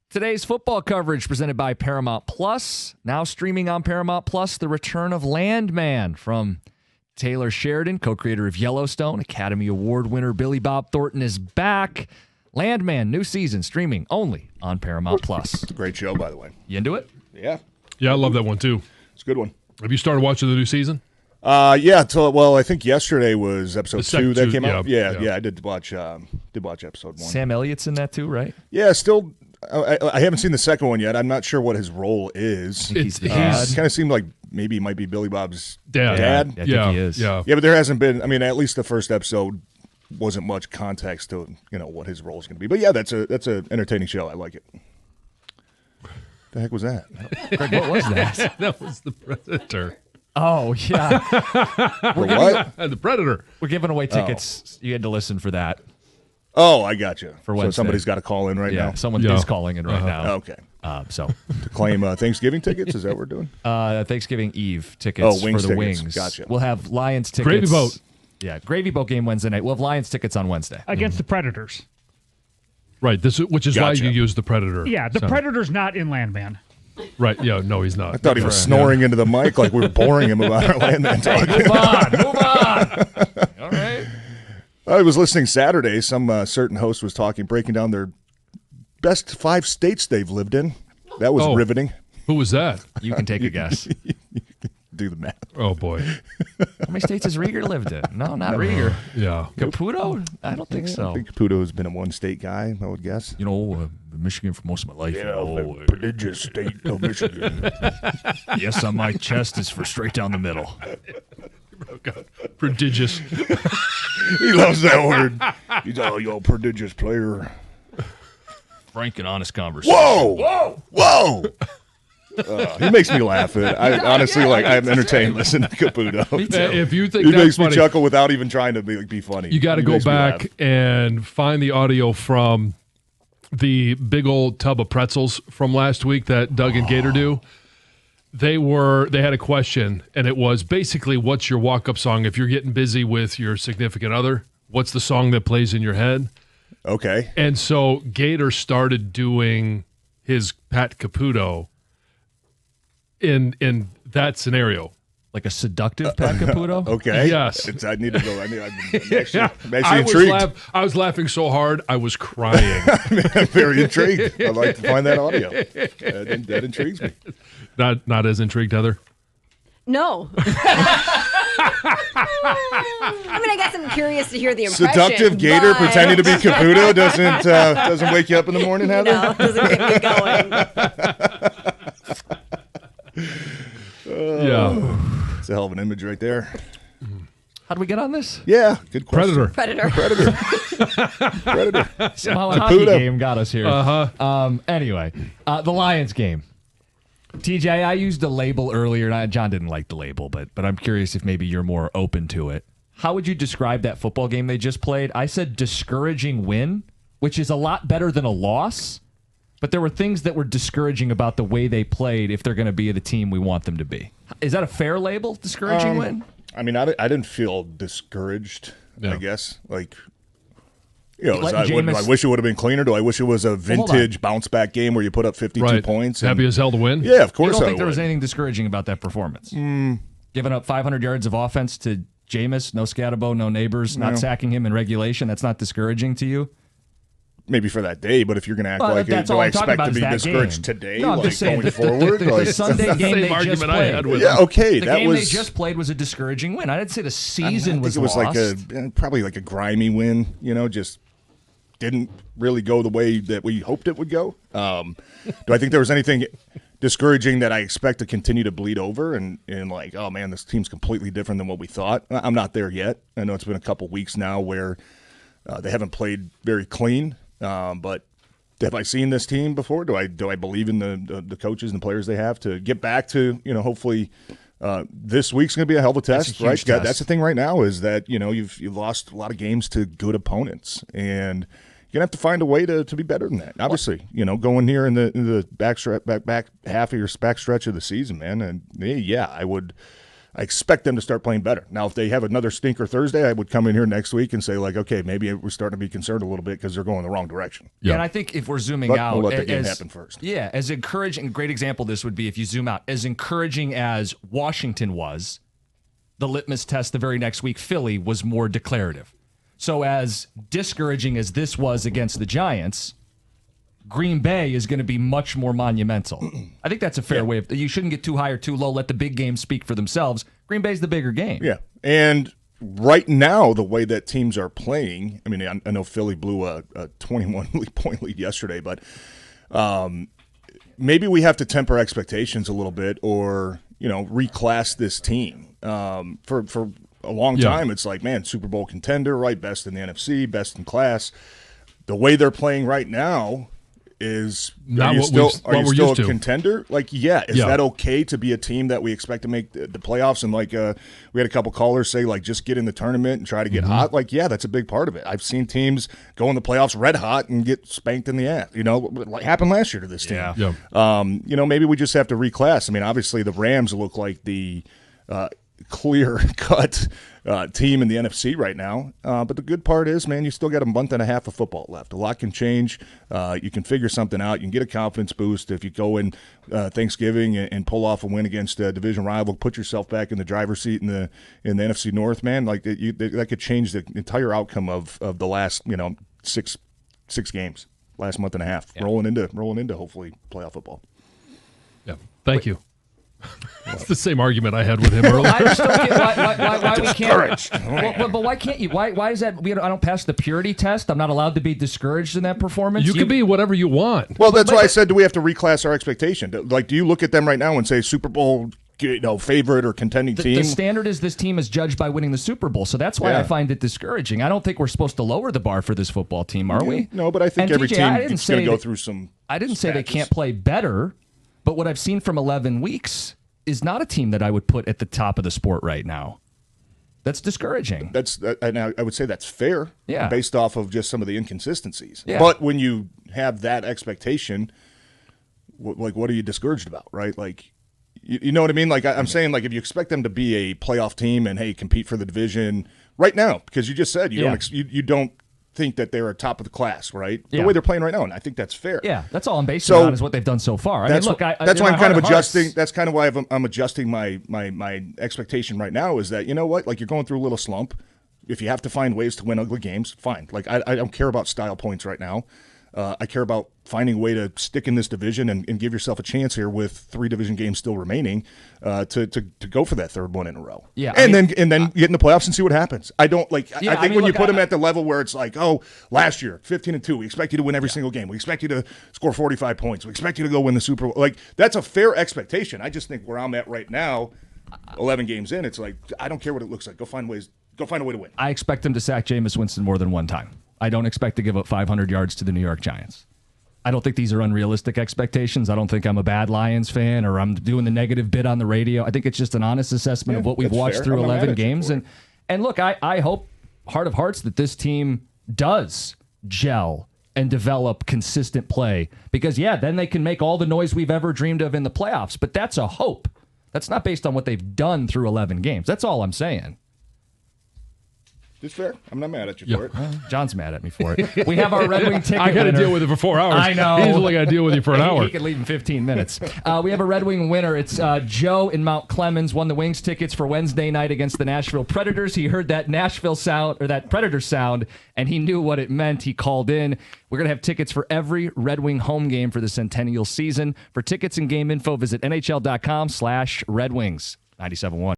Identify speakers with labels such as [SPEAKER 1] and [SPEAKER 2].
[SPEAKER 1] Today's football coverage presented by Paramount Plus. Now streaming on Paramount Plus, the return of Landman from Taylor Sheridan, co-creator of Yellowstone. Academy Award winner Billy Bob Thornton is back. Landman, new season, streaming only on Paramount Plus.
[SPEAKER 2] It's a great show, by the way.
[SPEAKER 1] You into it?
[SPEAKER 2] Yeah.
[SPEAKER 3] Yeah, I love that one, too.
[SPEAKER 2] It's a good one.
[SPEAKER 3] Have you started watching the new season?
[SPEAKER 2] Yeah. I think yesterday was episode 2 that came out.
[SPEAKER 3] Yeah.
[SPEAKER 2] I did watch episode 1.
[SPEAKER 1] Sam Elliott's in that too, right?
[SPEAKER 2] Yeah, still. I haven't seen the second one yet. I'm not sure what his role is.
[SPEAKER 1] He's
[SPEAKER 2] It kind of seemed like maybe he might be Billy Bob's dad.
[SPEAKER 1] I think he is.
[SPEAKER 3] Yeah.
[SPEAKER 2] Yeah, but there hasn't been. I mean, at least the first episode wasn't much context to what his role is going to be. But yeah, that's a entertaining show. I like it. The heck was that?
[SPEAKER 1] Greg, what was that?
[SPEAKER 3] That was the Predator.
[SPEAKER 1] Oh, yeah.
[SPEAKER 2] What?
[SPEAKER 3] The Predator.
[SPEAKER 1] We're giving away tickets. You had to listen for that.
[SPEAKER 2] Oh, I got you.
[SPEAKER 1] For
[SPEAKER 2] so
[SPEAKER 1] Wednesday.
[SPEAKER 2] somebody's got to call in right now.
[SPEAKER 1] Someone is calling in right now.
[SPEAKER 2] Okay.
[SPEAKER 1] So
[SPEAKER 2] To claim Thanksgiving tickets? Is that what we're doing?
[SPEAKER 1] Thanksgiving Eve tickets
[SPEAKER 2] Wings
[SPEAKER 1] for the
[SPEAKER 2] tickets.
[SPEAKER 1] Wings.
[SPEAKER 2] Gotcha.
[SPEAKER 1] We'll have Lions tickets.
[SPEAKER 3] Gravy Boat.
[SPEAKER 1] Yeah, Gravy Boat game Wednesday night. We'll have Lions tickets on Wednesday.
[SPEAKER 4] Against the Predators.
[SPEAKER 3] Right, which is why
[SPEAKER 2] Gotcha.
[SPEAKER 3] you use the Predator.
[SPEAKER 4] Yeah, the Predator's not in Landman.
[SPEAKER 3] Right, yeah, no, he's not.
[SPEAKER 2] I thought he was snoring into the mic like we were boring him about our Landman talk.
[SPEAKER 1] Move on. All right.
[SPEAKER 2] I was listening Saturday. Some certain host was breaking down their best 5 states they've lived in. That was riveting.
[SPEAKER 3] Who was that?
[SPEAKER 1] You can take a guess.
[SPEAKER 2] Do the math.
[SPEAKER 3] Oh, boy.
[SPEAKER 1] How many states has Rieger lived in? No, not Rieger.
[SPEAKER 3] Yeah.
[SPEAKER 1] Caputo? I don't think so.
[SPEAKER 2] I think Caputo has been a one-state guy, I would guess.
[SPEAKER 1] Michigan for most of my life.
[SPEAKER 2] The prodigious state of Michigan.
[SPEAKER 1] Yes, on my chest is for straight down the middle.
[SPEAKER 3] Oh, God. Prodigious.
[SPEAKER 2] He loves that word. He's you're a prodigious player.
[SPEAKER 1] Frank and honest conversation.
[SPEAKER 2] Whoa! He makes me laugh. I honestly I'm entertained listening to Caputo.
[SPEAKER 1] Me too.
[SPEAKER 3] If you think
[SPEAKER 2] He
[SPEAKER 3] that's
[SPEAKER 2] makes
[SPEAKER 3] funny,
[SPEAKER 2] me chuckle without even trying to be funny.
[SPEAKER 3] you got to
[SPEAKER 2] He
[SPEAKER 3] go
[SPEAKER 2] makes me
[SPEAKER 3] back
[SPEAKER 2] laugh.
[SPEAKER 3] and find the audio from the big old tub of pretzels from last week that Doug and Gator do. They had a question, and it was basically, what's your walk-up song? If you're getting busy with your significant other, what's the song that plays in your head?
[SPEAKER 2] Okay.
[SPEAKER 3] And so Gator started doing his Pat Caputo in that scenario.
[SPEAKER 1] Like a seductive Pat Caputo?
[SPEAKER 2] Okay.
[SPEAKER 3] Yes.
[SPEAKER 2] I need to go. I'm actually
[SPEAKER 3] I
[SPEAKER 2] intrigued.
[SPEAKER 3] I was laughing so hard, I was crying.
[SPEAKER 2] I'm very intrigued. I'd like to find that audio. That intrigues me.
[SPEAKER 3] Not as intrigued, Heather?
[SPEAKER 5] No. I mean, I guess I'm curious to hear the impression.
[SPEAKER 2] Seductive Gator
[SPEAKER 5] but...
[SPEAKER 2] pretending to be Caputo doesn't wake you up in the morning, Heather?
[SPEAKER 5] No, it doesn't get me going.
[SPEAKER 3] Yeah.
[SPEAKER 2] It's a hell of an image right there.
[SPEAKER 1] How'd we get on this?
[SPEAKER 2] Yeah, good question.
[SPEAKER 3] Predator.
[SPEAKER 5] Predator.
[SPEAKER 1] Somehow a hockey
[SPEAKER 2] Caputo.
[SPEAKER 1] game got us here. Anyway, the Lions game. TJ, I used a label earlier, and John didn't like the label, but I'm curious if maybe you're more open to it. How would you describe that football game they just played? I said discouraging win, which is a lot better than a loss, but there were things that were discouraging about the way they played if they're going to be the team we want them to be. Is that a fair label, discouraging win?
[SPEAKER 2] I mean, I didn't feel discouraged,
[SPEAKER 3] Yeah.
[SPEAKER 2] I guess. I
[SPEAKER 1] Jameis-
[SPEAKER 2] wish it would have been cleaner. Do I wish it was a
[SPEAKER 1] hold
[SPEAKER 2] vintage bounce-back game where you put up 52 points?
[SPEAKER 3] Happy as hell to win.
[SPEAKER 2] Yeah, of
[SPEAKER 1] You
[SPEAKER 2] course
[SPEAKER 1] don't
[SPEAKER 2] I
[SPEAKER 1] think there was
[SPEAKER 2] would.
[SPEAKER 1] anything discouraging about that performance? Giving up 500 yards of offense to Jameis, no Scatterbo, no Neighbors, not sacking him in regulation, that's not discouraging to you?
[SPEAKER 2] Maybe for that day, but if you're going to act
[SPEAKER 1] Well,
[SPEAKER 2] like
[SPEAKER 1] that's
[SPEAKER 2] do
[SPEAKER 1] all
[SPEAKER 2] I
[SPEAKER 1] I'm talking
[SPEAKER 2] expect
[SPEAKER 1] about
[SPEAKER 2] to
[SPEAKER 1] is
[SPEAKER 2] be
[SPEAKER 1] that
[SPEAKER 2] discouraged
[SPEAKER 1] game.
[SPEAKER 2] today,
[SPEAKER 1] No, I'm just saying,
[SPEAKER 2] going forward?
[SPEAKER 1] the Sunday game
[SPEAKER 3] Same
[SPEAKER 1] they
[SPEAKER 3] argument
[SPEAKER 1] just
[SPEAKER 3] I had
[SPEAKER 1] played.
[SPEAKER 3] with
[SPEAKER 2] Yeah, okay.
[SPEAKER 1] The
[SPEAKER 2] that
[SPEAKER 1] game
[SPEAKER 2] was,
[SPEAKER 1] they just played was a discouraging win. I didn't say the
[SPEAKER 2] I
[SPEAKER 1] season
[SPEAKER 2] think
[SPEAKER 1] was
[SPEAKER 2] it was
[SPEAKER 1] lost.
[SPEAKER 2] probably like a grimy win, just didn't really go the way that we hoped it would go. Do I think there was anything discouraging that I expect to continue to bleed over and like, oh man, this team's completely different than what we thought? I'm not there yet. I know it's been a couple weeks now where they haven't played very clean, but have I seen this team before? Do I believe in the coaches and the players they have to get back to, hopefully this week's going to be a hell of a test, right?
[SPEAKER 1] test.
[SPEAKER 2] That's the thing right now is that, you've lost a lot of games to good opponents, and you're going to have to find a way to be better than that. Obviously, going here in the back half of your back stretch of the season, man. And yeah, I would I expect them to start playing better. Now, if they have another stinker Thursday, I would come in here next week and say, like, okay, maybe we're starting to be concerned a little bit because they're going the wrong direction.
[SPEAKER 1] Yeah, and I think if we're zooming
[SPEAKER 2] But
[SPEAKER 1] out,
[SPEAKER 2] we'll let the game happen first.
[SPEAKER 1] Yeah, as encouraging, a great example this would be if you zoom out, as encouraging as Washington was, the litmus test the very next week, Philly was more declarative. So as discouraging as this was against the Giants, Green Bay is going to be much more monumental. I think that's a fair way of. You shouldn't get too high or too low. Let the big games speak for themselves. Green Bay's the bigger game.
[SPEAKER 2] Yeah, and right now the way that teams are playing, I mean, I know Philly blew a 21-point lead yesterday, but maybe we have to temper expectations a little bit, or reclass this team. For a long time, it's like, man, Super Bowl contender, right? Best in the NFC, best in class. The way they're playing right now. Is
[SPEAKER 3] not
[SPEAKER 2] are you
[SPEAKER 3] what
[SPEAKER 2] still, are you still a
[SPEAKER 3] to.
[SPEAKER 2] contender? Like, is that okay to be a team that we expect to make the playoffs? And like, we had a couple callers say, like, just get in the tournament and try to get hot. Like, that's a big part of it. I've seen teams go in the playoffs red hot and get spanked in the ass. What happened last year to this team.
[SPEAKER 3] Yeah.
[SPEAKER 2] Maybe we just have to reclass. I mean, obviously the Rams look like the clear-cut team in the NFC right now. But the good part is, man, you still got a month and a half of football left. A lot can change. You can figure something out. You can get a confidence boost if you go in Thanksgiving and pull off a win against a division rival. Put yourself back in the driver's seat in the NFC North, man. Like that could change the entire outcome of the last six games, last month and a half, rolling into hopefully playoff football.
[SPEAKER 3] Yeah, thank you. It's the same argument I had with him earlier.
[SPEAKER 1] I just don't get why we can't. But why can't you? Why is that? I don't pass the purity test. I'm not allowed to be discouraged in that performance.
[SPEAKER 3] You can be whatever you want.
[SPEAKER 2] Well, that's why I said, do we have to reclass our expectation? Like, do you look at them right now and say Super Bowl favorite or contending team?
[SPEAKER 1] The standard is this team is judged by winning the Super Bowl, so that's why I find it discouraging. I don't think we're supposed to lower the bar for this football team, are we?
[SPEAKER 2] No, but I think every team is going to go through some.
[SPEAKER 1] I didn't say they can't play better. But what I've seen from 11 weeks is not a team that I would put at the top of the sport right now. That's discouraging.
[SPEAKER 2] And I would say that's fair, based off of just some of the inconsistencies.
[SPEAKER 1] Yeah.
[SPEAKER 2] But when you have that expectation, what are you discouraged about, right? Like, you know what I mean? Like, I'm saying, like, if you expect them to be a playoff team and, hey, compete for the division right now, because you just said you don't think that they're a top of the class, right? The way they're playing right now, and I think that's fair.
[SPEAKER 1] Yeah, that's all I'm basing it on is what they've done so far.
[SPEAKER 2] That's why I'm kind of adjusting. That's kind of why I'm adjusting my expectation right now. Is that like, you're going through a little slump. If you have to find ways to win ugly games, fine. Like, I don't care about style points right now. I care about finding a way to stick in this division and give yourself a chance here with 3 division games still remaining to go for that third one in a row.
[SPEAKER 1] Yeah,
[SPEAKER 2] and then get in the playoffs and see what happens. I don't like. I think when you put them at the level where it's like, oh, last year 15-2, we expect you to win every single game. We expect you to score 45 points. We expect you to go win the Super Bowl. Like, that's a fair expectation. I just think where I'm at right now, 11 games in, it's like, I don't care what it looks like. Go find a way to win.
[SPEAKER 1] I expect them to sack Jameis Winston more than one time. I don't expect to give up 500 yards to the New York Giants. I don't think these are unrealistic expectations. I don't think I'm a bad Lions fan or I'm doing the negative bit on the radio. I think it's just an honest assessment of what we've watched through 11 games. And look, I hope, heart of hearts, that this team does gel and develop consistent play. Because, then they can make all the noise we've ever dreamed of in the playoffs. But that's a hope. That's not based on what they've done through 11 games. That's all I'm saying.
[SPEAKER 2] It's fair. I'm not mad at you for it.
[SPEAKER 1] John's mad at me for it. We have our Red Wing ticket
[SPEAKER 3] I got to
[SPEAKER 1] winner.
[SPEAKER 3] deal with it for 4 hours.
[SPEAKER 1] I know.
[SPEAKER 3] He's only got to deal with you for an hour.
[SPEAKER 1] He can leave in 15 minutes. We have a Red Wing winner. It's Joe in Mount Clemens. Won the Wings tickets for Wednesday night against the Nashville Predators. He heard that Nashville sound, or that Predator sound, and he knew what it meant. He called in. We're going to have tickets for every Red Wing home game for the Centennial season. For tickets and game info, visit NHL.com/Red Wings. 97.1.